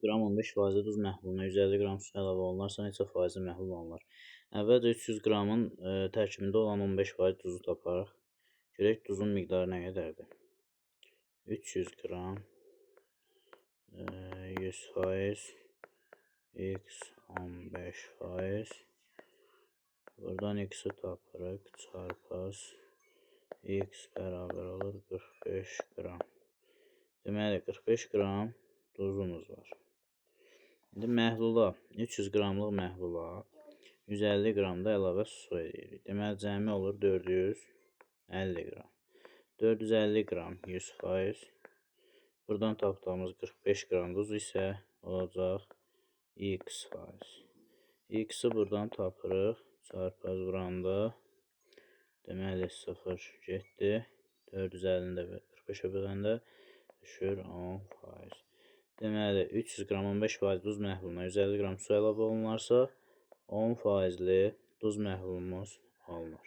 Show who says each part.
Speaker 1: qram 15% duz məhluluna 150 qram su əlavə olunarsa neçə faizi məhlul alınır? Əvvəlcə 300 qramın tərkibində olan 15% duzu taparıq. Görək duzun miqdarı nə qədərdir? 300 qram 100% x 15%. Buradan x-i tapırıq. Çarpaz x bərabər olur 45 qram. Deməli 45 qram duzumuz var. İndi məhlula 300 qramlıq məhlula 150 qram da əlavə su edirik. Deməli cəmi olur 450 qram. 450 qram 100%. Buradan tapdığımız 45 qram duz isə olacaq x%. X-i buradan tapırıq. Çarpaz vuranda deməli 0 getdi. 450-ni də 45-ə böləndə düşür 10%. Deməli 300 qram 15% duz məhluluna 150 qram su əlavə olunarsa 10%li duz məhlulumuz alınır.